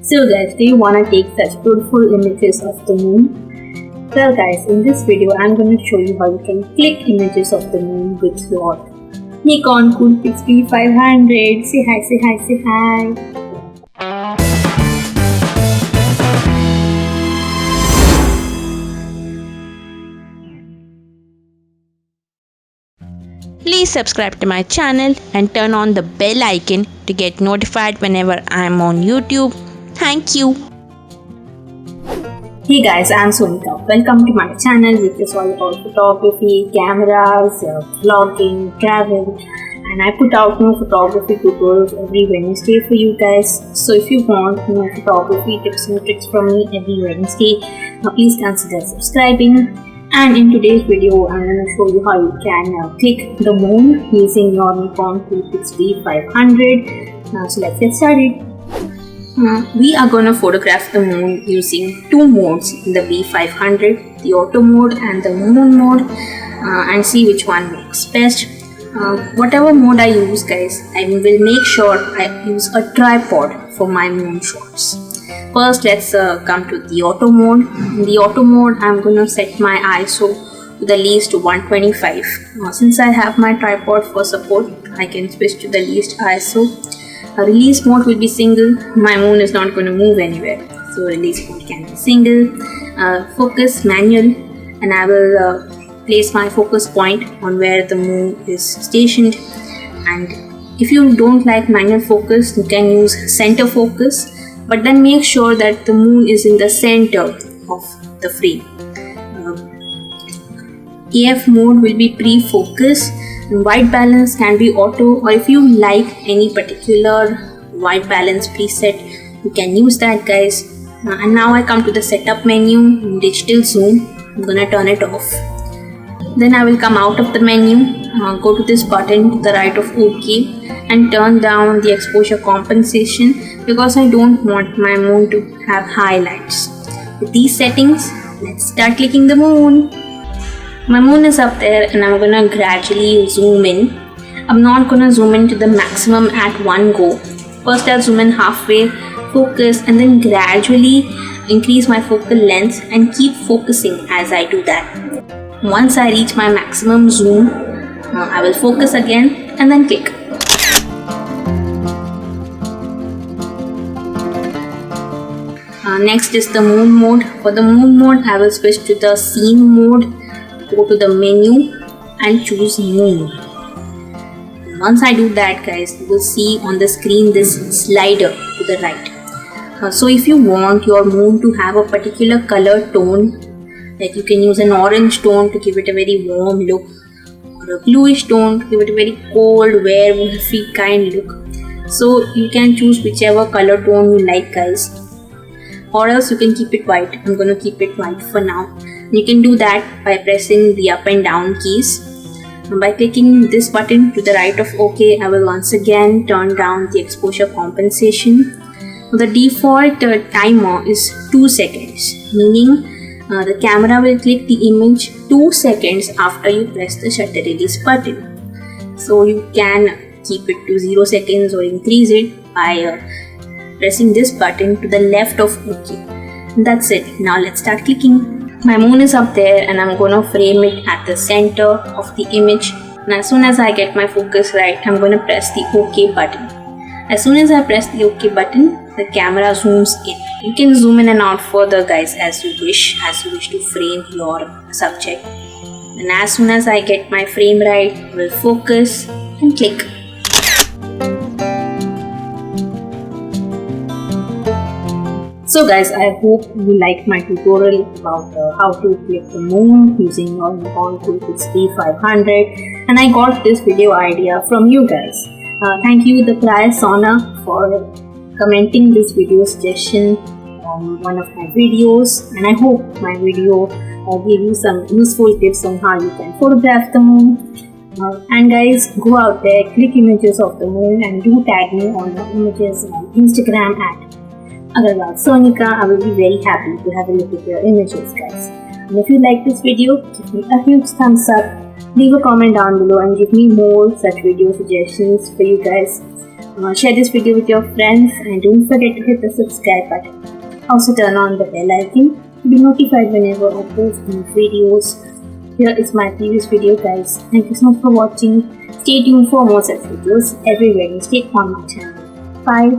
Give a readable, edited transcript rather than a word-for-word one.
So guys, do you want to take such beautiful images of the moon? Well guys, in this video I'm going to show you how you can click images of the moon with your Nikon Coolpix B500. Say hi, say hi, say hi. Please subscribe to my channel and turn on the bell icon to get notified whenever I am on YouTube. Thank you. Hey guys, I'm Sonika. Welcome to my channel, which is all about photography, cameras, vlogging, travel, and I put out new photography tutorials every Wednesday for you guys. So if you want more photography tips and tricks from me every Wednesday, please consider subscribing. And in today's video, I'm going to show you how you can click the moon using your Nikon Coolpix B500. So let's get started. We are going to photograph the moon using two modes, the B500, the auto mode and the moon mode, and see which one works best. Whatever mode I use guys, I will make sure I use a tripod for my moon shots. First, let's come to the auto mode. In the auto mode, I'm going to set my ISO to the least 125. Since I have my tripod for support, I can switch to the least ISO. Release mode will be single. My moon is not going to move anywhere, so release mode can be single. Focus manual, and I will place my focus point on where the moon is stationed. And if you don't like manual focus, you can use center focus. But then make sure that the moon is in the center of the frame. AF mode will be pre-focus. White balance can be auto, or if you like any particular white balance preset, you can use that guys. And now I come to the setup menu, digital zoom. I'm gonna turn it off. Then I will come out of the menu, go to this button to the right of OK, and turn down the exposure compensation because I don't want my moon to have highlights. With these settings, let's start clicking the moon. My moon is up there and I'm gonna gradually zoom in. I'm not gonna zoom in to the maximum at one go. First I'll zoom in halfway, focus, and then gradually increase my focal length and keep focusing as I do that. Once I reach my maximum zoom, I will focus again and then click. Next is the moon mode. For the moon mode, I will switch to the scene mode, go to the menu and choose moon. Once I do that guys, you will see on the screen this slider to the right. So if you want your moon to have a particular color tone, like you can use an orange tone to give it a very warm look, or a bluish tone to give it a very cold, werewolfy kind look. So you can choose whichever color tone you like guys, or else you can keep it white. I'm going to keep it white for now. You can do that by pressing the up and down keys. And by clicking this button to the right of OK, I will once again turn down the exposure compensation. The default timer is 2 seconds, meaning the camera will click the image 2 seconds after you press the shutter release button. So you can keep it to 0 seconds or increase it by pressing this button to the left of OK. And that's it. Now let's start clicking. My moon is up there and I'm gonna frame it at the center of the image. And as soon as I get my focus right, I'm gonna press the OK button. As soon as I press the OK button, the camera zooms in. You can zoom in and out further guys as you wish to frame your subject. And as soon as I get my frame right, I will focus and click. So guys, I hope you liked my tutorial about how to click the moon using your Nikon Coolpix B500, and I got this video idea from you guys. Thank you the Priya Sona for commenting this video suggestion on one of my videos, and I hope my video gave you some useful tips on how you can photograph the moon. And guys, go out there, click images of the moon and do tag me on your images on Instagram at Agarwal Sonika. I will be very happy to have a look at your images guys. And if you like this video, give me a huge thumbs up. Leave a comment down below and give me more such video suggestions for you guys. Share this video with your friends and don't forget to hit the subscribe button. Also turn on the bell icon to be notified whenever I post new videos. Here is my previous video guys. Thank you so much for watching. Stay tuned for more such videos every Wednesday on my channel. Bye.